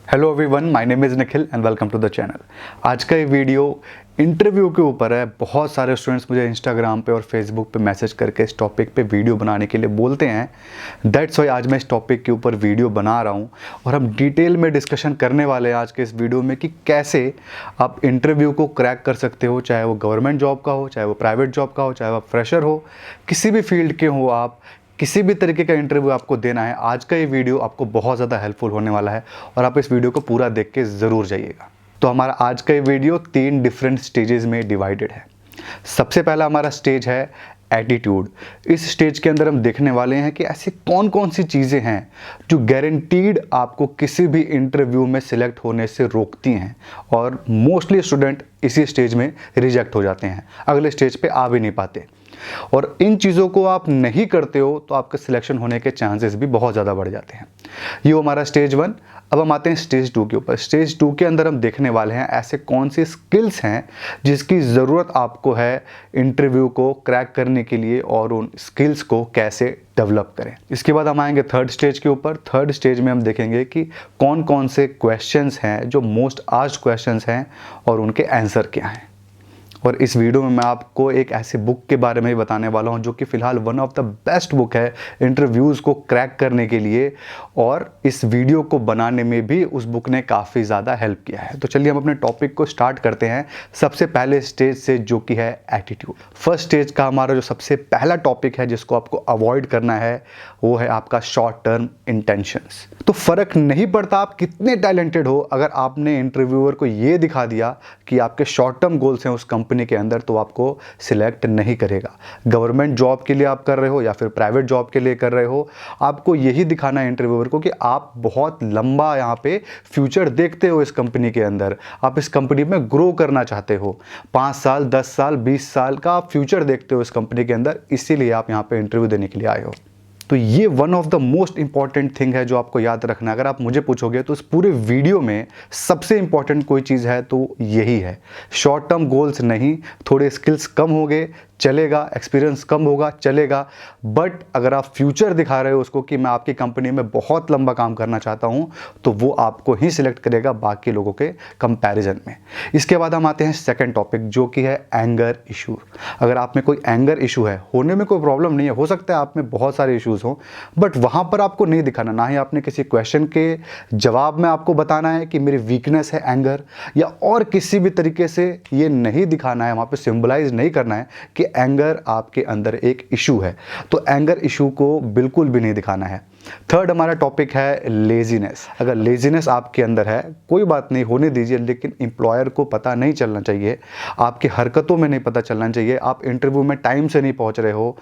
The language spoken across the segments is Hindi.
Hello everyone, my name is Nikhil and welcome to the channel. आज का ये वीडियो इंटरव्यू के ऊपर है। बहुत सारे स्टूडेंट्स मुझे इंस्टाग्राम पे और फेसबुक पे मैसेज करके इस टॉपिक पे वीडियो बनाने के लिए बोलते हैं। दैट्स वाई आज मैं इस टॉपिक के ऊपर वीडियो बना रहा हूँ और हम डिटेल में डिस्कशन करने वाले हैं आज के इस वीडियो में कि कैसे आप इंटरव्यू को क्रैक कर सकते हो, चाहे वो गवर्नमेंट जॉब का हो, चाहे वो प्राइवेट जॉब का हो, चाहे वो आप फ्रेशर हो, किसी भी फील्ड के हो, आप किसी भी तरीके का इंटरव्यू आपको देना है। आज का ये वीडियो आपको बहुत ज़्यादा हेल्पफुल होने वाला है और आप इस वीडियो को पूरा देख के ज़रूर जाइएगा। तो हमारा आज का ये वीडियो 3 डिफरेंट स्टेजेस में डिवाइडेड है। सबसे पहला हमारा स्टेज है एटीट्यूड। इस स्टेज के अंदर हम देखने वाले हैं कि ऐसी कौन कौन सी चीज़ें हैं जो गारंटीड आपको किसी भी इंटरव्यू में सिलेक्ट होने से रोकती हैं और मोस्टली स्टूडेंट इसी स्टेज में रिजेक्ट हो जाते हैं, अगले स्टेज पे आ भी नहीं पाते। और इन चीज़ों को आप नहीं करते हो तो आपके सिलेक्शन होने के चांसेस भी बहुत ज़्यादा बढ़ जाते हैं। ये हमारा स्टेज 1। अब हम आते हैं स्टेज 2 के ऊपर। स्टेज 2 के अंदर हम देखने वाले हैं ऐसे कौन सी स्किल्स हैं जिसकी ज़रूरत आपको है इंटरव्यू को क्रैक करने के लिए और उन स्किल्स को कैसे डेवलप करें। इसके बाद हम आएंगे थर्ड स्टेज के ऊपर। थर्ड स्टेज में हम देखेंगे कि कौन कौन से क्वेश्चंस हैं जो मोस्ट आस्क्ड क्वेश्चंस हैं और उनके आंसर क्या हैं। और इस वीडियो में मैं आपको एक ऐसी बुक के बारे में ही बताने वाला हूं जो कि फ़िलहाल one of the best book है इंटरव्यूज़ को क्रैक करने के लिए, और इस वीडियो को बनाने में भी उस बुक ने काफ़ी ज़्यादा हेल्प किया है। तो चलिए हम अपने टॉपिक को स्टार्ट करते हैं सबसे पहले स्टेज से, जो कि है एटीट्यूड। फर्स्ट स्टेज का हमारा जो सबसे पहला टॉपिक है जिसको आपको अवॉइड करना है वो है आपका शॉर्ट टर्म इंटेंशंस। तो फ़र्क नहीं पड़ता आप कितने टैलेंटेड हो, अगर आपने इंटरव्यूअर को ये दिखा दिया कि आपके शॉर्ट टर्म गोल्स हैं उस कंपनी के अंदर, तो आपको सिलेक्ट नहीं करेगा। गवर्नमेंट जॉब के लिए आप कर रहे हो या फिर प्राइवेट जॉब के लिए कर रहे हो, आपको यही दिखाना है इंटरव्यूअर को कि आप बहुत लंबा यहाँ पे फ्यूचर देखते हो इस कंपनी के अंदर, आप इस कंपनी में ग्रो करना चाहते हो। 5 साल, 10 साल, 20 साल का आप फ्यूचर देखते हो इस कंपनी के अंदर, इसीलिए आप यहाँ पे इंटरव्यू देने के लिए आए हो। तो ये one of the most important thing है जो आपको याद रखना है। अगर आप मुझे पूछोगे तो इस पूरे वीडियो में सबसे इंपॉर्टेंट कोई चीज़ है तो यही है। शॉर्ट टर्म गोल्स नहीं, थोड़े स्किल्स कम हो गए चलेगा, एक्सपीरियंस कम होगा चलेगा, बट अगर आप फ्यूचर दिखा रहे हो उसको कि मैं आपकी कंपनी में बहुत लंबा काम करना चाहता हूं, तो वो आपको ही सिलेक्ट करेगा बाकी लोगों के कंपैरिजन में। इसके बाद हम आते हैं सेकंड टॉपिक, जो कि है एंगर इशू। अगर आप में कोई एंगर इशू है, होने में कोई प्रॉब्लम नहीं है, हो सकता है आप में बहुत सारे इश्यूज हो, बट वहां पर आपको नहीं दिखाना, ना ही आपने किसी क्वेश्चन के जवाब में आपको बताना है कि मेरी वीकनेस है एंगर, या और किसी भी तरीके से ये नहीं दिखाना है, वहां पर सिंबलाइज नहीं करना है कि एंगर आपके अंदर एक इशू है। तो एंगर इशू को बिल्कुल भी नहीं दिखाना है। थर्ड हमारा टॉपिक है लेजीनेस। अगर लेजीनेस आपके अंदर है, कोई बात नहीं, होने दीजिए, लेकिन एम्प्लॉयर को पता नहीं चलना चाहिए, आपकी हरकतों में नहीं पता चलना चाहिए, आप इंटरव्यू में टाइम से नहीं पहुंच रहे हो।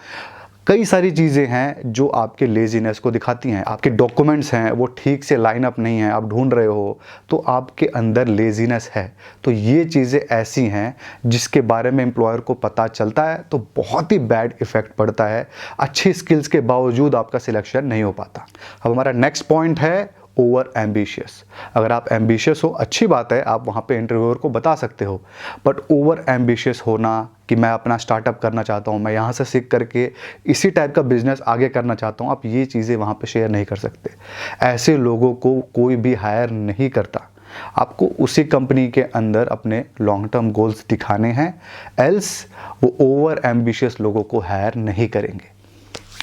कई सारी चीज़ें हैं जो आपके लेजीनेस को दिखाती हैं। आपके डॉक्यूमेंट्स हैं वो ठीक से लाइन अप नहीं है, आप ढूंढ रहे हो, तो आपके अंदर लेजीनेस है। तो ये चीज़ें ऐसी हैं जिसके बारे में एम्प्लॉयर को पता चलता है तो बहुत ही बैड इफेक्ट पड़ता है, अच्छी स्किल्स के बावजूद आपका सिलेक्शन नहीं हो पाता। अब हमारा नेक्स्ट पॉइंट है ओवर एम्बिशियस। अगर आप एम्बिशियस हो, अच्छी बात है, आप वहाँ पे इंटरव्यूअर को बता सकते हो, बट ओवर एम्बिशियस होना कि मैं अपना स्टार्टअप करना चाहता हूँ, मैं यहाँ से सीख करके इसी टाइप का बिजनेस आगे करना चाहता हूँ, आप ये चीज़ें वहाँ पे शेयर नहीं कर सकते। ऐसे लोगों को कोई भी हायर नहीं करता। आपको उसी कंपनी के अंदर अपने लॉन्ग टर्म गोल्स दिखाने हैं, एल्स वो ओवर एम्बिशियस लोगों को हायर नहीं करेंगे।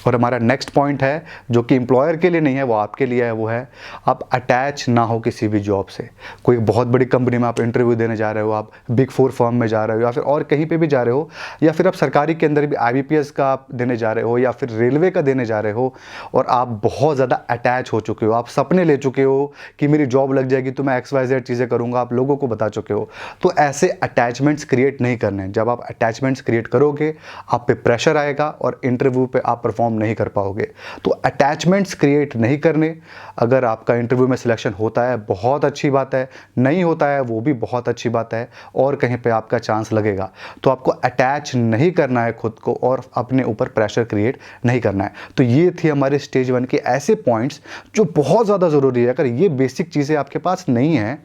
और हमारा नेक्स्ट पॉइंट है जो कि एम्प्लॉयर के लिए नहीं है, वो आपके लिए है, वो है आप अटैच ना हो किसी भी जॉब से। कोई बहुत बड़ी कंपनी में आप इंटरव्यू देने जा रहे हो, आप बिग 4 फर्म में जा रहे हो, या फिर और कहीं पे भी जा रहे हो, या फिर आप सरकारी के अंदर भी IBPS का आप देने जा रहे हो, या फिर रेलवे का देने जा रहे हो, और आप बहुत ज़्यादा अटैच हो चुके हो, आप सपने ले चुके हो कि मेरी जॉब लग जाएगी तो मैं XYZ चीज़ें करूँगा, आप लोगों को बता चुके हो, तो ऐसे अटैचमेंट्स क्रिएट नहीं करने हैं। जब आप अटैचमेंट्स क्रिएट करोगे, आप पे प्रेशर आएगा और इंटरव्यू पे आप परफॉर्म नहीं कर पाओगे। तो अटैचमेंट्स क्रिएट नहीं करने। अगर आपका इंटरव्यू में सिलेक्शन होता है बहुत अच्छी बात है, नहीं होता है वो भी बहुत अच्छी बात है, और कहीं पे आपका चांस लगेगा, तो आपको अटैच नहीं करना है खुद को और अपने ऊपर प्रेशर क्रिएट नहीं करना है। तो ये थी हमारे स्टेज 1 के ऐसे पॉइंट्स जो बहुत ज़्यादा ज़रूरी है। अगर ये बेसिक चीज़ें आपके पास नहीं है,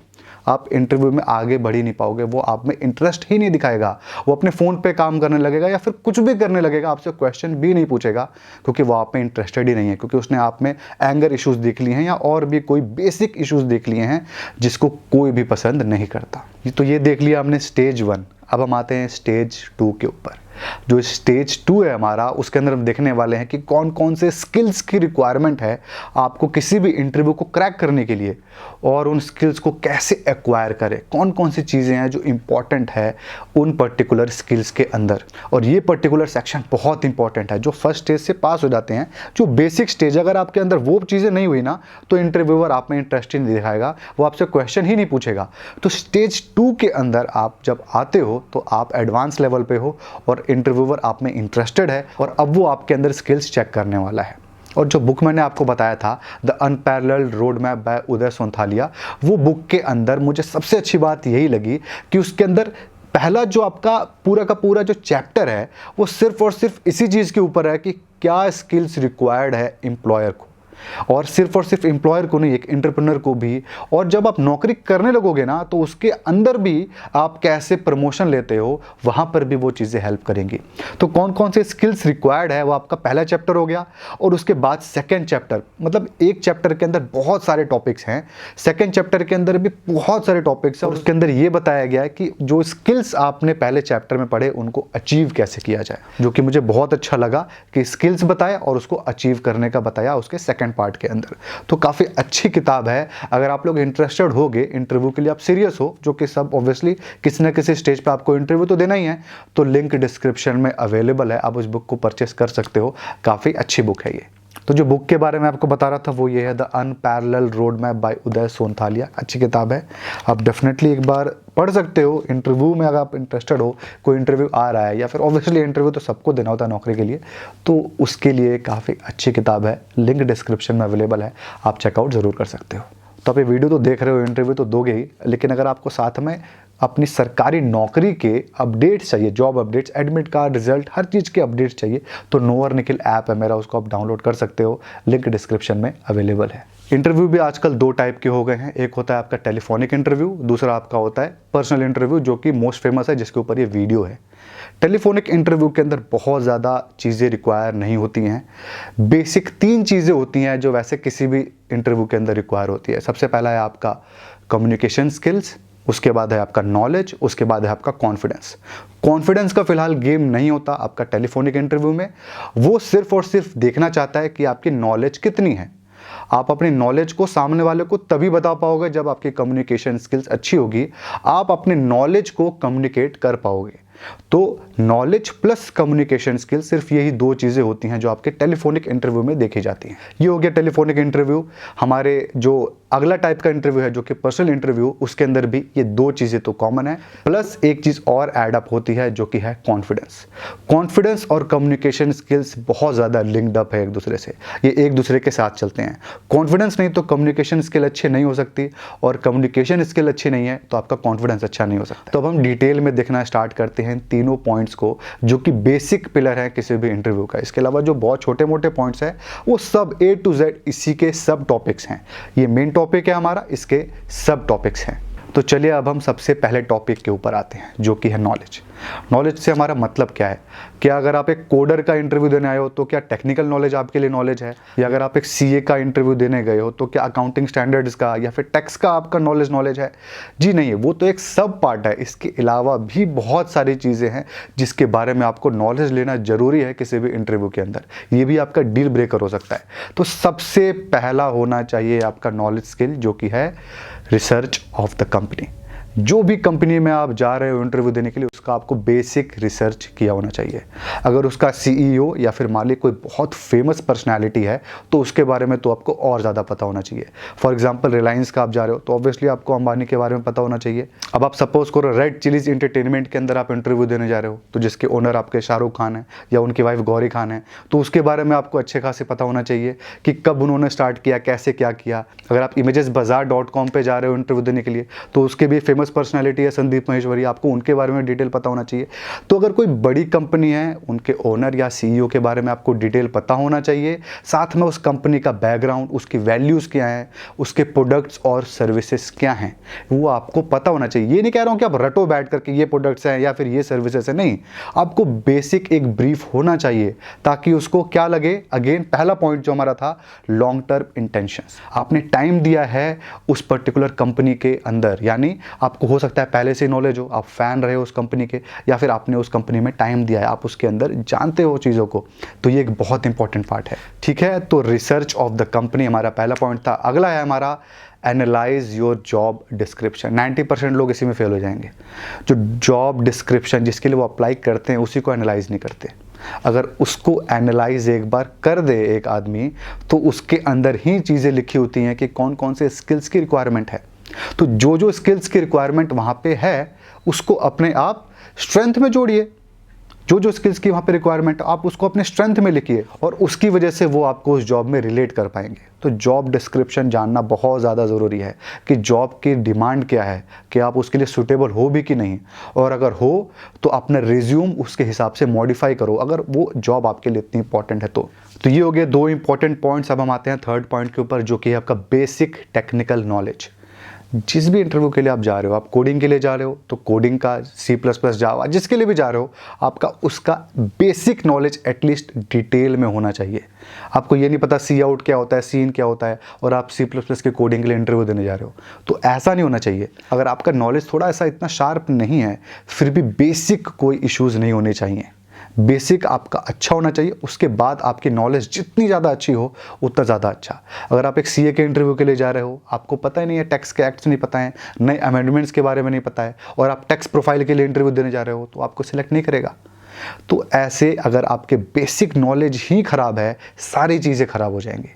आप इंटरव्यू में आगे बढ़ ही नहीं पाओगे। वो आप में इंटरेस्ट ही नहीं दिखाएगा, वो अपने फ़ोन पे काम करने लगेगा या फिर कुछ भी करने लगेगा, आपसे क्वेश्चन भी नहीं पूछेगा, क्योंकि वो आप में इंटरेस्टेड ही नहीं है, क्योंकि उसने आप में एंगर इश्यूज़ देख लिए हैं या और भी कोई बेसिक इश्यूज़ देख लिए हैं जिसको कोई भी पसंद नहीं करता। तो ये देख लिया हमने स्टेज 1। अब हम आते हैं स्टेज 2 के ऊपर। जो स्टेज 2 है हमारा, उसके अंदर हम देखने वाले हैं कि कौन कौन से स्किल्स की रिक्वायरमेंट है आपको किसी भी इंटरव्यू को क्रैक करने के लिए, और उन स्किल्स को कैसे एक्वायर करें, कौन कौन सी चीज़ें हैं जो इंपॉर्टेंट है उन पर्टिकुलर स्किल्स के अंदर। और ये पर्टिकुलर सेक्शन बहुत इंपॉर्टेंट है। जो फर्स्ट स्टेज से पास हो जाते हैं, जो बेसिक स्टेज, अगर आपके अंदर वो चीज़ें नहीं हुई ना, तो इंटरव्यूअर आप में इंटरेस्ट ही नहीं दिखाएगा, वो आपसे क्वेश्चन ही नहीं पूछेगा। तो स्टेज 2 के अंदर आप जब आते हो तो आप एडवांस लेवल पे हो और इंटरव्यूअर आप में इंटरेस्टेड है, और अब वो आपके अंदर स्किल्स चेक करने वाला है। और जो बुक मैंने आपको बताया था, the unparalleled road map by Uday Sonthalia, वो बुक के अंदर मुझे सबसे अच्छी बात यही लगी कि उसके अंदर पहला जो आपका पूरा का पूरा जो चैप्टर है वो सिर्फ और सिर्फ इसी चीज़ के ऊपर है कि क्या स्किल्स रिक्वायर्ड है एम्प्लॉयर को, और सिर्फ एम्प्लॉयर को नहीं, एक एंटरप्रेन्योर को भी। और जब आप नौकरी करने लगोगे ना, तो उसके अंदर भी आप कैसे प्रमोशन लेते हो, वहाँ पर भी वो चीज़ें हेल्प करेंगी। तो कौन कौन से स्किल्स रिक्वायर्ड है वो आपका पहला चैप्टर हो गया। और उसके बाद सेकेंड चैप्टर, मतलब एक चैप्टर के अंदर बहुत सारे टॉपिक्स हैं, सेकेंड चैप्टर के अंदर भी बहुत सारे टॉपिक्स हैं, और उसके अंदर ये बताया गया है कि जो स्किल्स आपने पहले चैप्टर में पढ़े उनको अचीव कैसे किया जाए, जो कि मुझे बहुत अच्छा लगा कि स्किल्स बताया और उसको अचीव करने का बताया उसके सेकेंड पार्ट के अंदर। तो काफ़ी अच्छी किताब है। अगर आप लोग इंटरेस्टेड होगे इंटरव्यू के लिए, आप सीरियस हो, जो कि सब ऑब्वियसली किसी न किसी स्टेज पे आपको इंटरव्यू तो देना ही है, तो लिंक डिस्क्रिप्शन में अवेलेबल है, आप उस बुक को परचेस कर सकते हो। काफ़ी अच्छी बुक है ये। तो जो बुक के बारे में आपको बता रहा था वो ये है, the unparalleled road map by Uday Sonthalia. अच्छी किताब है, आप डेफिनेटली एक बार पढ़ सकते हो। इंटरव्यू में अगर आप इंटरेस्टेड हो, कोई इंटरव्यू आ रहा है, या फिर ऑब्वियसली इंटरव्यू तो सबको देना होता है नौकरी के लिए, तो उसके लिए काफ़ी अच्छी किताब है। लिंक डिस्क्रिप्शन में अवेलेबल है, आप चेकआउट ज़रूर कर सकते हो। तो आप ये वीडियो तो देख रहे हो, इंटरव्यू तो दोगे ही, लेकिन अगर आपको साथ में अपनी सरकारी नौकरी के अपडेट्स चाहिए, job updates, admit card, result, हर चीज़ के अपडेट्स चाहिए, तो नो और निखिल ऐप है मेरा, उसको आप डाउनलोड कर सकते हो। लिंक डिस्क्रिप्शन में अवेलेबल है। इंटरव्यू भी आजकल 2 टाइप के हो गए हैं। एक होता है आपका टेलीफोनिक इंटरव्यू, दूसरा आपका होता है पर्सनल इंटरव्यू, जो कि मोस्ट फेमस है, जिसके ऊपर ये वीडियो है। टेलीफोनिक इंटरव्यू के अंदर बहुत ज़्यादा चीज़ें रिक्वायर नहीं होती हैं। बेसिक 3 चीज़ें होती हैं जो वैसे किसी भी इंटरव्यू के अंदर रिक्वायर होती है। सबसे पहला है आपका कम्युनिकेशन स्किल्स, उसके बाद है आपका नॉलेज, उसके बाद है आपका कॉन्फिडेंस। कॉन्फिडेंस का फिलहाल गेम नहीं होता आपका टेलीफोनिक इंटरव्यू में, वो सिर्फ और सिर्फ देखना चाहता है कि आपकी नॉलेज कितनी है। आप अपनी नॉलेज को सामने वाले को तभी बता पाओगे जब आपकी कम्युनिकेशन स्किल्स अच्छी होगी, आप अपने नॉलेज को कम्युनिकेट कर पाओगे। तो नॉलेज प्लस कम्युनिकेशन स्किल, सिर्फ यही 2 चीज़ें होती हैं जो आपके टेलीफोनिक इंटरव्यू में देखी जाती हैं। ये हो गया टेलीफोनिक इंटरव्यू। हमारे जो अगला टाइप का इंटरव्यू है जो कि पर्सनल इंटरव्यू, उसके अंदर भी ये 2 चीज़ें तो कॉमन है, प्लस एक चीज़ और ऐड अप होती है जो कि है कॉन्फिडेंस। कॉन्फिडेंस और कम्युनिकेशन स्किल्स बहुत ज़्यादा लिंक्ड अप है एक दूसरे से, ये एक दूसरे के साथ चलते हैं। कॉन्फिडेंस नहीं तो कम्युनिकेशन स्किल अच्छी नहीं हो सकती, और कम्युनिकेशन स्किल अच्छी नहीं है तो आपका कॉन्फिडेंस अच्छा नहीं हो सकता। तो अब हम डिटेल में देखना स्टार्ट करते हैं तीनों पॉइंट्स को, जो कि बेसिक पिलर है किसी भी इंटरव्यू का। इसके अलावा जो बहुत छोटे मोटे पॉइंट्स हैं वो सब A to Z इसी के सब टॉपिक्स हैं। ये मेन टॉपिक है हमारा, इसके सब टॉपिक्स हैं। तो चलिए अब हम सबसे पहले टॉपिक के ऊपर आते हैं, जो कि है नॉलेज। नॉलेज से हमारा मतलब क्या है? क्या अगर आप एक कोडर का इंटरव्यू देने आए हो तो क्या टेक्निकल नॉलेज आपके लिए नॉलेज है, या अगर आप एक CA का इंटरव्यू देने गए हो तो क्या अकाउंटिंग स्टैंडर्ड्स का या फिर टैक्स का आपका नॉलेज है? जी नहीं, वो तो एक सब पार्ट है। इसके अलावा भी बहुत सारी चीज़ें हैं जिसके बारे में आपको नॉलेज लेना जरूरी है किसी भी इंटरव्यू के अंदर। ये भी आपका डील ब्रेकर हो सकता है। तो सबसे पहला होना चाहिए आपका नॉलेज स्किल, जो कि है रिसर्च ऑफ द कंपनी। जो भी कंपनी में आप जा रहे हो इंटरव्यू देने के लिए, उसका आपको बेसिक रिसर्च किया होना चाहिए। अगर उसका CEO या फिर मालिक कोई बहुत फेमस पर्सनालिटी है तो उसके बारे में तो आपको और ज़्यादा पता होना चाहिए। फॉर एग्जांपल रिलायंस का आप जा रहे हो तो ऑब्वियसली आपको अंबानी के बारे में पता होना चाहिए। अब आप सपोज करो रेड चिलीज एंटरटेनमेंट के अंदर आप इंटरव्यू देने जा रहे हो, तो जिसके ओनर आपके शाहरुख खान है या उनकी वाइफ गौरी खान है, तो उसके बारे में आपको अच्छे खासे पता होना चाहिए कि कब उन्होंने स्टार्ट किया, कैसे क्या किया। अगर आप imagesbazaar.com पे जा रहे हो इंटरव्यू देने के लिए, तो उसके भी फेमस पर्सनालिटी है संदीप महेश्वरी, आपको उनके बारे में डिटेल पता होना चाहिए। तो अगर कोई बड़ी कंपनी है, उनके ओनर या सीईओ के बारे में आपको डिटेल पता होना चाहिए। साथ में उस कंपनी का बैकग्राउंड, उसकी वैल्यूज़ क्या हैं, उसके प्रोडक्ट्स और सर्विसेज क्या हैं, वो आपको पता होना चाहिए। ये नहीं कह रहा हूँ कि आप रटो बैठ करके ये प्रोडक्ट्स हैं या फिर ये सर्विसेज है, नहीं, आपको बेसिक एक ब्रीफ होना चाहिए ताकि उसको क्या लगे। अगेन पहला पॉइंट जो हमारा था, लॉन्ग टर्म इंटेंशंस। आपने टाइम दिया है उस पर्टिकुलर कंपनी के अंदर, यानी आपको हो सकता है पहले से नॉलेज हो, आप फैन रहे हो उस कंपनी के, या फिर आपने उस कंपनी में टाइम दिया है, आप उसके अंदर जानते हो चीज़ों को। तो ये एक बहुत इंपॉर्टेंट पार्ट है, ठीक है। तो रिसर्च ऑफ द कंपनी हमारा पहला पॉइंट था। अगला है हमारा एनालाइज योर जॉब डिस्क्रिप्शन। 90% लोग इसी में फेल हो जाएंगे। जो जॉब डिस्क्रिप्शन जिसके लिए वो अप्लाई करते हैं उसी को एनालाइज नहीं करते। अगर उसको एनालाइज एक बार कर दे एक आदमी, तो उसके अंदर ही चीज़ें लिखी होती हैं कि कौन कौन से स्किल्स की रिक्वायरमेंट है। तो जो जो स्किल्स की रिक्वायरमेंट वहाँ पे है, उसको अपने आप स्ट्रेंथ में जोड़िए। जो जो स्किल्स की वहाँ पे रिक्वायरमेंट, आप उसको अपने स्ट्रेंथ में लिखिए और उसकी वजह से वो आपको उस जॉब में रिलेट कर पाएंगे। तो जॉब डिस्क्रिप्शन जानना बहुत ज़्यादा ज़रूरी है कि जॉब की डिमांड क्या है, कि आप उसके लिए सूटेबल हो भी कि नहीं, और अगर हो तो अपना रिज्यूम उसके हिसाब से मॉडिफाई करो, अगर वो जॉब आपके लिए इतनी इंपॉर्टेंट है तो ये हो गए 2 इंपॉर्टेंट पॉइंट्स। अब हम आते हैं थर्ड पॉइंट के ऊपर, जो कि है आपका बेसिक टेक्निकल नॉलेज। जिस भी इंटरव्यू के लिए आप जा रहे हो, आप कोडिंग के लिए जा रहे हो तो कोडिंग का C++, जावा, जिसके लिए भी जा रहे हो, आपका उसका बेसिक नॉलेज एटलीस्ट डिटेल में होना चाहिए। आपको ये नहीं पता सी आउट क्या होता है, सीन क्या होता है, और आप C++ के कोडिंग के लिए इंटरव्यू देने जा रहे हो, तो ऐसा नहीं होना चाहिए। अगर आपका नॉलेज थोड़ा ऐसा इतना शार्प नहीं है, फिर भी बेसिक कोई इश्यूज़ नहीं होने चाहिए। बेसिक आपका अच्छा होना चाहिए, उसके बाद आपकी नॉलेज जितनी ज़्यादा अच्छी हो उतना ज़्यादा अच्छा। अगर आप एक सीए के इंटरव्यू के लिए जा रहे हो, आपको पता ही नहीं है, टैक्स के एक्ट्स नहीं पता है, नए अमेंडमेंट्स के बारे में नहीं पता है, और आप टैक्स प्रोफाइल के लिए इंटरव्यू देने जा रहे हो, तो आपको सिलेक्ट नहीं करेगा। तो ऐसे अगर आपके बेसिक नॉलेज ही ख़राब है, सारी चीज़ें ख़राब हो जाएंगी।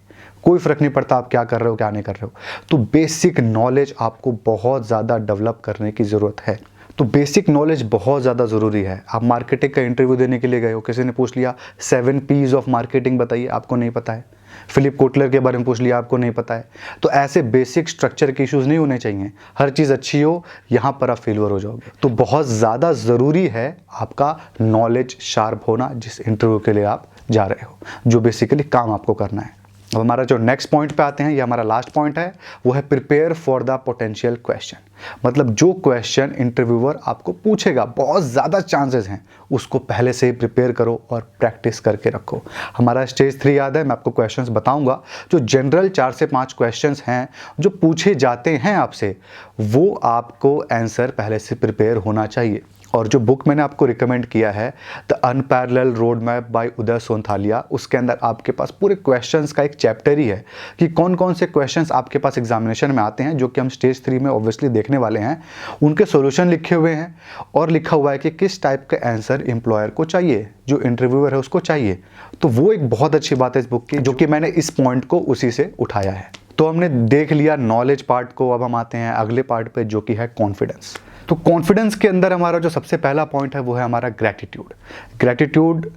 कोई फ़र्क नहीं पड़ता आप क्या कर रहे हो क्या नहीं कर रहे हो। तो बेसिक नॉलेज आपको बहुत ज़्यादा डेवलप करने की ज़रूरत है। तो बेसिक नॉलेज बहुत ज़्यादा ज़रूरी है। आप मार्केटिंग का इंटरव्यू देने के लिए गए हो, किसी ने पूछ लिया 7 P's ऑफ मार्केटिंग बताइए, आपको नहीं पता है। फिलिप कोटलर के बारे में पूछ लिया, आपको नहीं पता है। तो ऐसे बेसिक स्ट्रक्चर के इश्यूज़ नहीं होने चाहिए। हर चीज़ अच्छी हो, यहाँ पर आप फेलियर हो जाओगे। तो बहुत ज़्यादा ज़रूरी है आपका नॉलेज शार्प होना जिस इंटरव्यू के लिए आप जा रहे हो, जो बेसिकली काम आपको करना है। अब हमारा जो नेक्स्ट पॉइंट पे आते हैं, ये हमारा लास्ट पॉइंट है, वो है prepare for the potential question. मतलब जो क्वेश्चन इंटरव्यूअर आपको पूछेगा, बहुत ज़्यादा चांसेस हैं, उसको पहले से ही प्रिपेयर करो और प्रैक्टिस करके रखो। हमारा स्टेज 3 याद है, मैं आपको क्वेश्चंस बताऊंगा। जो जनरल 4 से 5 क्वेश्चंस हैं जो पूछे जाते हैं आपसे, वो आपको आंसर पहले से प्रिपेयर होना चाहिए। और जो बुक मैंने आपको रिकमेंड किया है, the unparalleled road map by Uday Sonthalia, उसके अंदर आपके पास पूरे क्वेश्चंस का एक चैप्टर ही है कि कौन कौन से क्वेश्चंस आपके पास एग्जामिनेशन में आते हैं, जो कि हम स्टेज 3 में ऑब्वियसली देखने वाले हैं। उनके सॉल्यूशन लिखे हुए हैं और लिखा हुआ है कि किस टाइप का आंसर एम्प्लॉयर को चाहिए, जो इंटरव्यूअर है उसको चाहिए। तो वो एक बहुत अच्छी बात है इस बुक की, जो कि मैंने इस पॉइंट को उसी से उठाया है। तो हमने देख लिया नॉलेज पार्ट को, अब हम आते हैं अगले पार्ट पे, जो कि है कॉन्फिडेंस। तो कॉन्फिडेंस के अंदर हमारा जो सबसे पहला पॉइंट है वो है हमारा ग्रैटिट्यूड। ग्रैटिट्यूड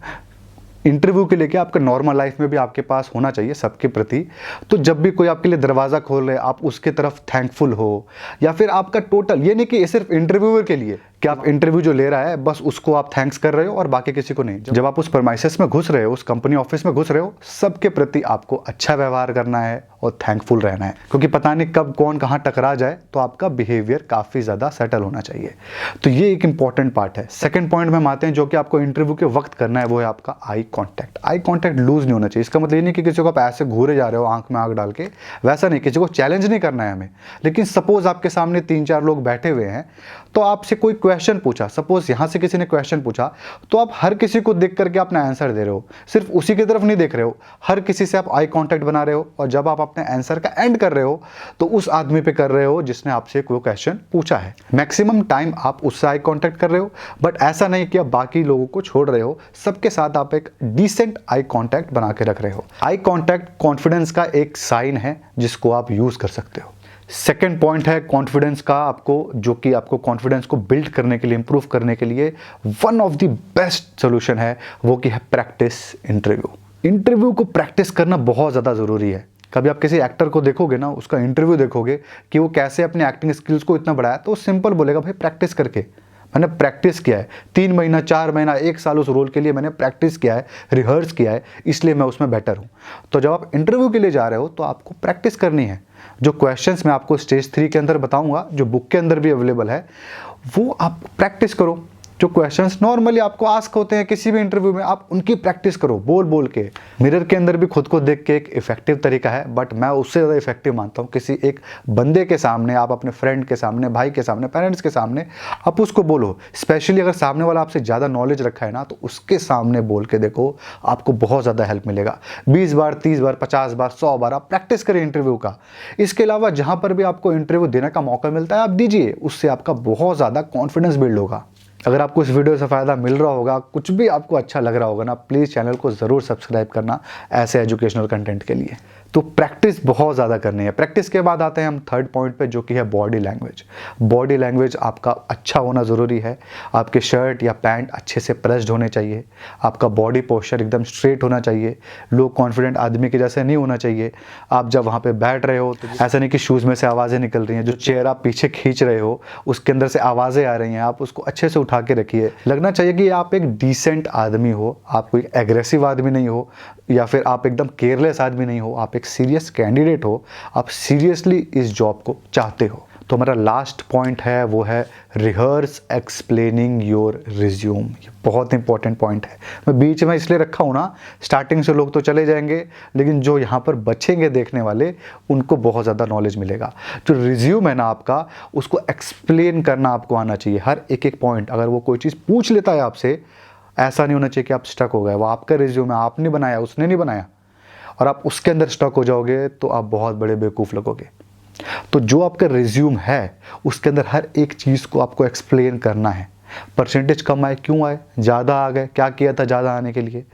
इंटरव्यू के लेके आपका नॉर्मल लाइफ में भी आपके पास होना चाहिए सबके प्रति। तो जब भी कोई आपके लिए दरवाज़ा खोल रहे, आप उसके तरफ थैंकफुल हो, या फिर आपका टोटल ये नहीं कि सिर्फ इंटरव्यूअर के लिए कि आप इंटरव्यू जो ले रहा है बस उसको आप थैंक्स कर रहे हो और बाकी किसी को नहीं। जब आप उस परमाइसेस में घुस रहे हो, उस कंपनी ऑफिस में घुस रहे हो, सबके प्रति आपको अच्छा व्यवहार करना है और थैंकफुल रहना है, क्योंकि पता नहीं कब कौन कहाँ टकरा जाए। तो आपका बिहेवियर काफ़ी ज़्यादा सेटल होना चाहिए। तो ये एक इंपॉर्टेंट पार्ट है। सेकंड पॉइंट में हम आते हैं, जो कि आपको इंटरव्यू के वक्त करना है, वो है आपका eye contact. Eye contact lose नहीं होना चाहिए। इसका मतलब ये नहीं कि किसी को आप ऐसे घूरे जा रहे हो आंख में आंख डाल के, वैसा नहीं। किसी को चैलेंज नहीं करना है हमें। लेकिन सपोज आपके सामने 3-4 लोग बैठे हुए हैं, तो आपसे कोई क्वेश्चन पूछा, सपोज यहाँ से किसी ने क्वेश्चन पूछा, तो आप हर किसी को देख करके अपना आंसर दे रहे हो, सिर्फ उसी की तरफ नहीं देख रहे हो, हर किसी से आप आई कांटेक्ट बना रहे हो। और जब आप अपने आंसर का एंड कर रहे हो, तो उस आदमी पे कर रहे हो जिसने आपसे कोई क्वेश्चन पूछा है। मैक्सिमम टाइम आप उससे आई कांटेक्ट कर रहे हो, बट ऐसा नहीं कि आप बाकी लोगों को छोड़ रहे हो। सबके साथ आप एक डिसेंट आई कांटेक्ट बना के रख रहे हो। आई कांटेक्ट कॉन्फिडेंस का एक साइन है जिसको आप यूज कर सकते हो। सेकेंड पॉइंट है कॉन्फिडेंस का, आपको जो कि आपको कॉन्फिडेंस को बिल्ड करने के लिए, इंप्रूव करने के लिए one of the best solution है, वो कि है प्रैक्टिस इंटरव्यू। इंटरव्यू को प्रैक्टिस करना बहुत ज़्यादा ज़रूरी है। कभी आप किसी एक्टर को देखोगे ना, उसका इंटरव्यू देखोगे कि वो कैसे अपने एक्टिंग स्किल्स को इतना बढ़ाया, तो वो सिंपल बोलेगा भाई प्रैक्टिस करके। मैंने प्रैक्टिस किया है, 3 महीना 4 महीना 1 साल उस रोल के लिए मैंने प्रैक्टिस किया है, रिहर्स किया है, इसलिए मैं उसमें बेटर हूँ। तो जब आप इंटरव्यू के लिए जा रहे हो तो आपको प्रैक्टिस करनी है। जो क्वेश्चंस मैं आपको स्टेज 3 के अंदर बताऊंगा, जो बुक के अंदर भी अवेलेबल है, वो आप प्रैक्टिस करो। जो क्वेश्चंस नॉर्मली आपको आस्क होते हैं किसी भी इंटरव्यू में, आप उनकी प्रैक्टिस करो बोल बोल के। मिरर के अंदर भी खुद को देख के एक इफेक्टिव तरीका है, बट मैं उससे ज़्यादा इफेक्टिव मानता हूँ किसी एक बंदे के सामने, आप अपने फ्रेंड के सामने, भाई के सामने, पेरेंट्स के सामने आप उसको बोलो। स्पेशली अगर सामने वाला आपसे ज़्यादा नॉलेज रखा है ना, तो उसके सामने बोल के देखो, आपको बहुत ज़्यादा हेल्प मिलेगा। 20 बार, 30 बार, 50 बार, 100 बार आप प्रैक्टिस करें इंटरव्यू का। इसके अलावा जहाँ पर भी आपको इंटरव्यू देने का मौका मिलता है आप दीजिए, उससे आपका बहुत ज़्यादा कॉन्फिडेंस बिल्ड होगा। अगर आपको इस वीडियो से फ़ायदा मिल रहा होगा, कुछ भी आपको अच्छा लग रहा होगा ना, प्लीज़ चैनल को ज़रूर सब्सक्राइब करना ऐसे एजुकेशनल कंटेंट के लिए। तो प्रैक्टिस बहुत ज़्यादा करनी है। प्रैक्टिस के बाद आते हैं हम थर्ड पॉइंट पे, जो कि है बॉडी लैंग्वेज। बॉडी लैंग्वेज आपका अच्छा होना ज़रूरी है। आपके शर्ट या पैंट अच्छे से प्रेस्ड होने चाहिए, आपका बॉडी पोस्चर एकदम स्ट्रेट होना चाहिए, लो कॉन्फिडेंट आदमी के जैसे नहीं होना चाहिए। आप जब वहाँ पे बैठ रहे हो तो ऐसा नहीं कि शूज़ में से आवाज़ें निकल रही हैं, जो चेयर आप पीछे खींच रहे हो उसके अंदर से आवाज़ें आ रही हैं, आप उसको अच्छे से उठा के रखिए। लगना चाहिए कि आप एक डिसेंट आदमी हो, आप कोई एग्रेसिव आदमी नहीं हो, या फिर आप एकदम केयरलेस आदमी नहीं हो, आप एक सीरियस कैंडिडेट हो, आप सीरियसली इस जॉब को चाहते हो। तो हमारा लास्ट पॉइंट है वो है रिहर्स एक्सप्लेनिंग योर रिज्यूम। ये बहुत इंपॉर्टेंट पॉइंट है। मैं बीच में इसलिए रखा हूँ ना, स्टार्टिंग से लोग तो चले जाएंगे, लेकिन जो यहाँ पर बचेंगे देखने वाले, उनको बहुत ज़्यादा नॉलेज मिलेगा। जो रिज्यूम है ना आपका, उसको एक्सप्लेन करना आपको आना चाहिए, हर एक एक पॉइंट। अगर वो कोई चीज़ पूछ लेता है आपसे, ऐसा नहीं होना चाहिए कि आप स्टक हो गए। वो आपका रिज्यूम है, आपने बनाया, उसने नहीं बनाया, और आप उसके अंदर स्टक हो जाओगे तो आप बहुत बड़े बेवकूफ़ लगोगे। तो जो आपका रिज्यूम है उसके अंदर हर एक चीज़ को आपको एक्सप्लेन करना है। परसेंटेज कम आए, क्यों आए, ज़्यादा आ गए, क्या किया था ज़्यादा आने के लिए,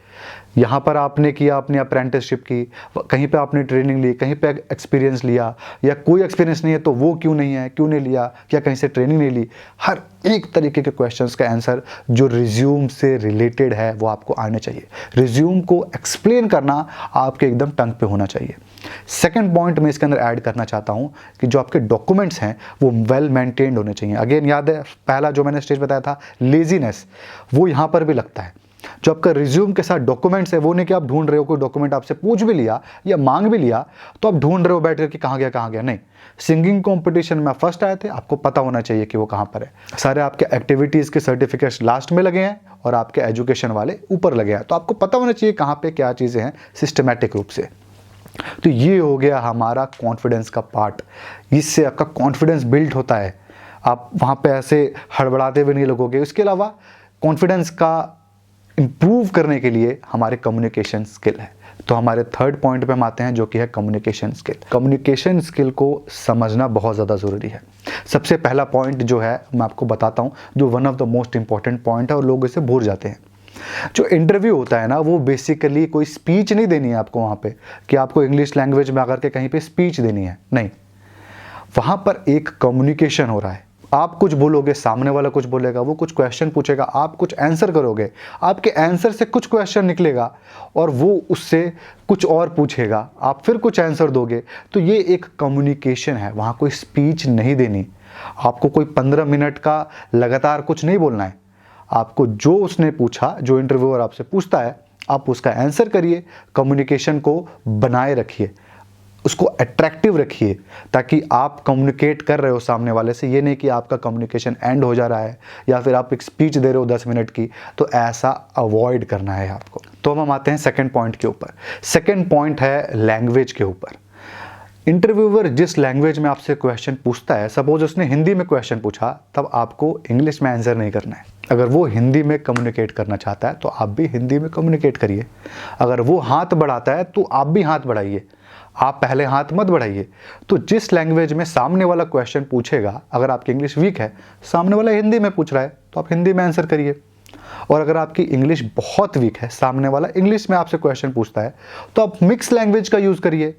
यहाँ पर आपने किया, अपनी अप्रेंटिसशिप की, कहीं पे आपने ट्रेनिंग ली, कहीं पे एक्सपीरियंस लिया, या कोई एक्सपीरियंस नहीं है तो वो क्यों नहीं है, क्यों नहीं लिया, या कहीं से ट्रेनिंग नहीं ली। हर एक तरीके के क्वेश्चंस का आंसर जो रिज्यूम से रिलेटेड है वो आपको आने चाहिए। रिज्यूम को एक्सप्लेन करना आपके एकदम टंग पे होना चाहिए। सेकंड पॉइंट मैं इसके अंदर ऐड करना चाहता हूँ कि जो आपके डॉक्यूमेंट्स हैं वो वेल मेंटेन्ड होने चाहिए। अगेन याद है, पहला जो मैंने स्टेज बताया था लेजीनेस, वो यहाँ पर भी लगता है। जो आपका रिज्यूम के साथ डॉक्यूमेंट्स है, वो नहीं कि आप ढूंढ रहे हो, कोई डॉक्यूमेंट आपसे पूछ भी लिया या मांग भी लिया तो आप ढूंढ रहे हो बैठ कर कि कहाँ गया नहीं। सिंगिंग कंपटीशन में फर्स्ट आए थे, आपको पता होना चाहिए कि वो कहाँ पर है। सारे आपके एक्टिविटीज़ के सर्टिफिकेट्स लास्ट में लगे हैं और आपके एजुकेशन वाले ऊपर लगे हैं, तो आपको पता होना चाहिए कहाँ पे क्या चीज़ें हैं सिस्टमैटिक रूप से। तो ये हो गया हमारा कॉन्फिडेंस का पार्ट। इससे आपका कॉन्फिडेंस बिल्ड होता है, आप वहाँ पे ऐसे हड़बड़ाते हुए नहीं लगोगे। इसके अलावा कॉन्फिडेंस का इम्प्रूव करने के लिए हमारे कम्युनिकेशन स्किल है। तो हमारे थर्ड पॉइंट पे हम आते हैं, जो कि है कम्युनिकेशन स्किल। कम्युनिकेशन स्किल को समझना बहुत ज़्यादा ज़रूरी है। सबसे पहला पॉइंट जो है मैं आपको बताता हूँ, जो one of the most important point है और लोग इसे भूल जाते हैं। जो इंटरव्यू होता है ना, वो बेसिकली कोई स्पीच नहीं देनी है आपको वहाँ पे, कि आपको इंग्लिश लैंग्वेज में आकर के कहीं पे स्पीच देनी है, नहीं। वहाँ पर एक कम्युनिकेशन हो रहा है। आप कुछ बोलोगे, सामने वाला कुछ बोलेगा, वो कुछ क्वेश्चन पूछेगा, आप कुछ आंसर करोगे, आपके आंसर से कुछ क्वेश्चन निकलेगा और वो उससे कुछ और पूछेगा, आप फिर कुछ आंसर दोगे। तो ये एक कम्युनिकेशन है, वहाँ कोई स्पीच नहीं देनी। आपको कोई 15 मिनट का लगातार कुछ नहीं बोलना है। आपको जो उसने पूछा, जो इंटरव्यूअर आपसे पूछता है, आप उसका आंसर करिए, कम्युनिकेशन को बनाए रखिए, उसको अट्रैक्टिव रखिए, ताकि आप कम्युनिकेट कर रहे हो सामने वाले से, ये नहीं कि आपका कम्युनिकेशन एंड हो जा रहा है या फिर आप एक स्पीच दे रहे हो 10 मिनट की। तो ऐसा अवॉइड करना है आपको। तो हम आते हैं सेकंड पॉइंट के ऊपर। सेकंड पॉइंट है लैंग्वेज के ऊपर। इंटरव्यूअर जिस लैंग्वेज में आपसे क्वेश्चन पूछता है, सपोज उसने हिंदी में क्वेश्चन पूछा, तब आपको इंग्लिश में आंसर नहीं करना है। अगर वो हिंदी में कम्युनिकेट करना चाहता है तो आप भी हिंदी में कम्युनिकेट करिए। अगर वो हाथ बढ़ाता है तो आप भी हाथ बढ़ाइए, आप पहले हाथ मत बढ़ाइए। तो जिस लैंग्वेज में सामने वाला क्वेश्चन पूछेगा, अगर आपकी इंग्लिश वीक है, सामने वाला हिंदी में पूछ रहा है तो आप हिंदी में आंसर करिए। और अगर आपकी इंग्लिश बहुत वीक है, सामने वाला इंग्लिश में आपसे क्वेश्चन पूछता है, तो आप मिक्स लैंग्वेज का यूज़ करिए,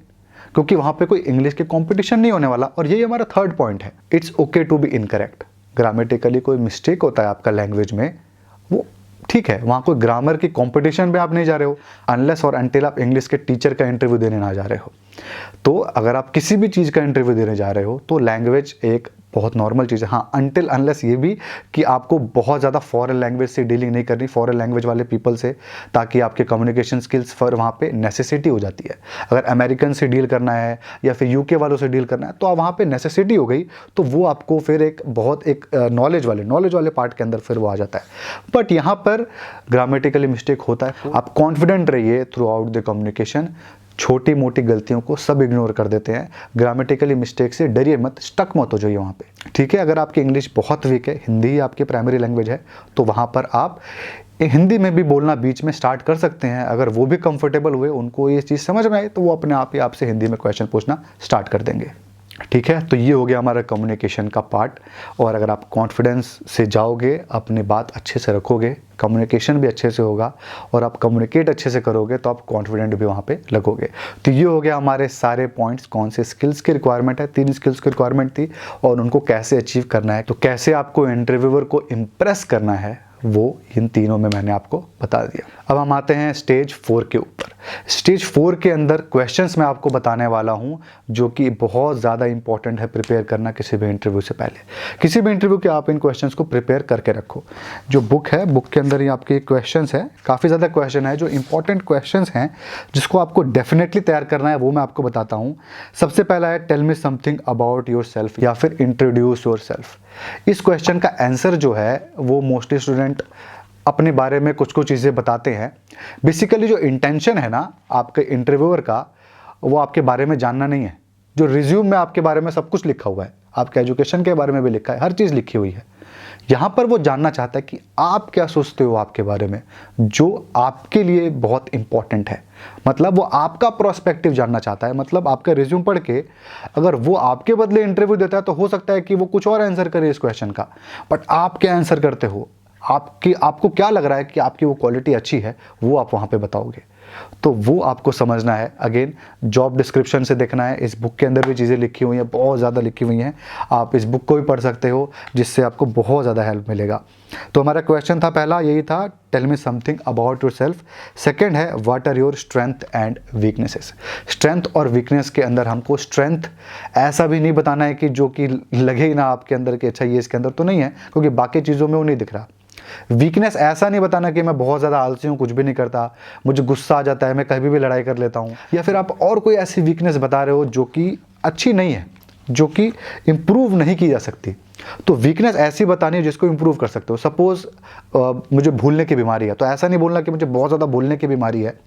क्योंकि वहाँ पे कोई इंग्लिश के कंपटीशन नहीं होने वाला। और यही हमारा थर्ड पॉइंट है, it's okay to be incorrect. Grammatically कोई मिस्टेक होता है आपका लैंग्वेज में, वो ठीक है, वहाँ कोई ग्रामर की कंपटीशन में आप नहीं जा रहे हो, अनलेस और अनटिल आप इंग्लिश के टीचर का इंटरव्यू देने ना जा रहे हो। तो अगर आप किसी भी चीज़ का इंटरव्यू देने जा रहे हो तो लैंग्वेज एक बहुत नॉर्मल चीज़ है। हाँ, अनटिल अनलेस ये भी कि आपको बहुत ज़्यादा फॉरेन लैंग्वेज से डीलिंग नहीं करनी, फॉरेन लैंग्वेज वाले पीपल से, ताकि आपके कम्युनिकेशन स्किल्स पर वहाँ पे नेसेसिटी हो जाती है। अगर अमेरिकन से डील करना है या फिर यूके वालों से डील करना है तो वहाँ पे नेसेसिटी हो गई, तो वो आपको फिर एक नॉलेज वाले पार्ट के अंदर फिर वो आ जाता है। बट यहाँ पर ग्रामेटिकली मिस्टेक होता है। आप कॉन्फिडेंट रहिए थ्रू आउट द कम्युनिकेशन, छोटी मोटी गलतियों को सब इग्नोर कर देते हैं। ग्रामेटिकली मिस्टेक से डरिए मत, स्टक मत हो जाइए वहाँ पे, ठीक है। अगर आपकी इंग्लिश बहुत वीक है, हिंदी ही आपकी प्राइमरी लैंग्वेज है, तो वहाँ पर आप हिंदी में भी बोलना बीच में स्टार्ट कर सकते हैं। अगर वो भी कंफर्टेबल हुए, उनको ये चीज़ समझ में आए, तो वो अपने आप ही आपसे हिंदी में क्वेश्चन पूछना स्टार्ट कर देंगे, ठीक है। तो ये हो गया हमारा कम्युनिकेशन का पार्ट। और अगर आप कॉन्फिडेंस से जाओगे, अपनी बात अच्छे से रखोगे, कम्युनिकेशन भी अच्छे से होगा और आप कम्युनिकेट अच्छे से करोगे, तो आप कॉन्फिडेंट भी वहाँ पे लगोगे। तो ये हो गया हमारे सारे पॉइंट्स, कौन से स्किल्स की रिक्वायरमेंट है। 3 स्किल्स की रिक्वायरमेंट थी और उनको कैसे अचीव करना है, तो कैसे आपको इंटरव्यूअर को इम्प्रेस करना है, वो इन तीनों में मैंने आपको बता दिया। अब हम आते हैं स्टेज 4 के ऊपर। स्टेज 4 के अंदर क्वेश्चंस मैं आपको बताने वाला हूं, जो कि बहुत ज़्यादा इंपॉर्टेंट है प्रिपेयर करना किसी भी इंटरव्यू से पहले। किसी भी इंटरव्यू के आप इन क्वेश्चंस को प्रिपेयर करके रखो। जो बुक है, बुक के अंदर ही आपके क्वेश्चंस है, काफ़ी ज़्यादा क्वेश्चन है जो इंपॉर्टेंट क्वेश्चंस हैं, जिसको आपको डेफिनेटली तैयार करना है, वो मैं आपको बताता हूँ। सबसे पहला है tell me something about yourself, या फिर इंट्रोड्यूस योर सेल्फ। इस क्वेश्चन का आंसर जो है वो मोस्टली स्टूडेंट अपने बारे में कुछ कुछ चीज़ें बताते हैं। बेसिकली जो इंटेंशन है ना आपके इंटरव्यूअर का, वो आपके बारे में जानना नहीं है। जो रिज्यूम में आपके बारे में सब कुछ लिखा हुआ है, आपके एजुकेशन के बारे में भी लिखा है, हर चीज़ लिखी हुई है। यहाँ पर वो जानना चाहता है कि आप क्या सोचते हो आपके बारे में, जो आपके लिए बहुत इंपॉर्टेंट है। मतलब वो आपका प्रोस्पेक्टिव जानना चाहता है। मतलब आपका रिज्यूम पढ़ के अगर वो आपके बदले इंटरव्यू देता है, तो हो सकता है कि वो कुछ और आंसर करे इस क्वेश्चन का, बट आप क्या आंसर करते हो, आपको क्या लग रहा है कि आपकी वो क्वालिटी अच्छी है, वो आप वहाँ पे बताओगे। तो वो आपको समझना है। अगेन, जॉब डिस्क्रिप्शन से देखना है। इस बुक के अंदर भी चीज़ें लिखी हुई हैं, बहुत ज़्यादा लिखी हुई हैं। आप इस बुक को भी पढ़ सकते हो, जिससे आपको बहुत ज़्यादा हेल्प मिलेगा। तो हमारा क्वेश्चन था पहला, यही था, tell me something about yourself. Second है, what are your strength and weaknesses. Strength और वीकनेस के अंदर हमको स्ट्रेंथ ऐसा भी नहीं बताना है कि जो कि लगे ही ना आपके अंदर कि अच्छा ये इसके अंदर तो नहीं है, क्योंकि बाकी चीज़ों में वो नहीं दिख रहा। वीकनेस ऐसा नहीं बताना कि मैं बहुत ज़्यादा आलसी हूँ, कुछ भी नहीं करता, मुझे गुस्सा आ जाता है, मैं कभी भी लड़ाई कर लेता हूँ। या फिर आप और कोई ऐसी वीकनेस बता रहे हो जो कि अच्छी नहीं है, जो कि इम्प्रूव नहीं की जा सकती। तो वीकनेस ऐसी बतानी है जिसको इम्प्रूव कर सकते हो। सपोज मुझे भूलने की बीमारी है, तो ऐसा नहीं बोलना कि मुझे बहुत ज़्यादा भूलने की बीमारी है।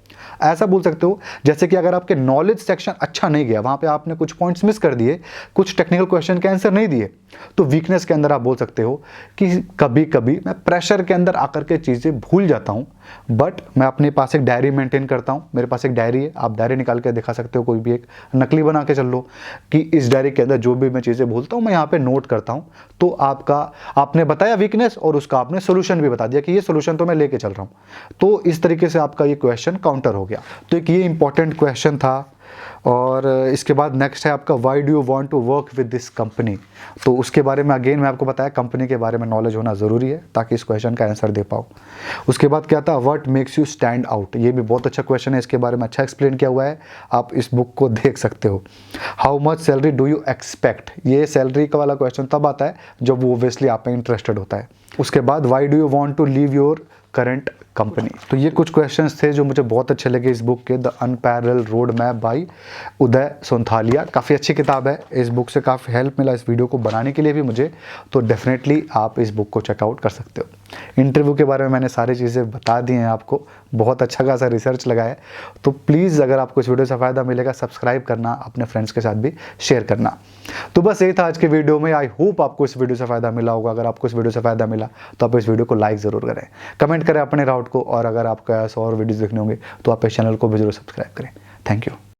ऐसा बोल सकते हो जैसे कि अगर आपके नॉलेज सेक्शन अच्छा नहीं गया, वहाँ पे आपने कुछ पॉइंट्स मिस कर दिए, कुछ टेक्निकल क्वेश्चन के आंसर नहीं दिए, तो वीकनेस के अंदर आप बोल सकते हो कि कभी कभी मैं प्रेशर के अंदर आकर के चीज़ें भूल जाता हूँ, बट मैं अपने पास एक डायरी मेंटेन करता हूँ। मेरे पास एक डायरी है, आप डायरी निकाल के दिखा सकते हो, कोई भी एक नकली बना के चल लो कि इस डायरी के अंदर जो भी मैं चीज़ें भूलता हूँ मैं यहाँ पे नोट करता हूँ। तो आपने बताया वीकनेस और उसका आपने सोल्यूशन भी बता दिया कि ये सोल्यूशन तो मैं लेके चल रहा हूँ। तो इस तरीके से आपका ये क्वेश्चन काउंटर हो गया। तो एक ये इंपॉर्टेंट क्वेश्चन था। और इसके बाद नेक्स्ट है आपका, why do you want to work with this company. तो उसके बारे में अगेन मैं आपको बताया, कंपनी के बारे में नॉलेज होना ज़रूरी है ताकि इस क्वेश्चन का आंसर दे पाओ। उसके बाद क्या था, what makes you stand out. ये भी बहुत अच्छा क्वेश्चन है, इसके बारे में अच्छा एक्सप्लेन किया हुआ है, आप इस बुक को देख सकते हो। How much salary do you expect. ये सैलरी का वाला क्वेश्चन तब आता है जब वो ऑब्वियसली आप में इंटरेस्टेड होता है। उसके बाद, why do you want to leave your current company. तो ये कुछ क्वेश्चंस थे जो मुझे बहुत अच्छे लगे इस बुक के, the unparalleled road map by Uday Sonthalia. काफ़ी अच्छी किताब है, इस बुक से काफ़ी हेल्प मिला इस वीडियो को बनाने के लिए भी मुझे। तो डेफिनेटली आप इस बुक को चेकआउट कर सकते हो। इंटरव्यू के बारे में मैंने सारी चीज़ें बता दी हैं आपको, बहुत अच्छा खासा रिसर्च लगा है। तो प्लीज़ अगर आपको इस वीडियो से फ़ायदा मिलेगा, सब्सक्राइब करना, अपने फ्रेंड्स के साथ भी शेयर करना। तो बस यही था आज के वीडियो में। आई होप आपको इस वीडियो से फ़ायदा मिला होगा। अगर आपको इस वीडियो से फ़ायदा मिला तो आप इस वीडियो को लाइक ज़रूर करें, कमेंट करें अपने राउट को, और अगर आपको ऐसा और वीडियोज़ देखने होंगे तो आप इस चैनल को भी जरूर सब्सक्राइब करें। Thank you.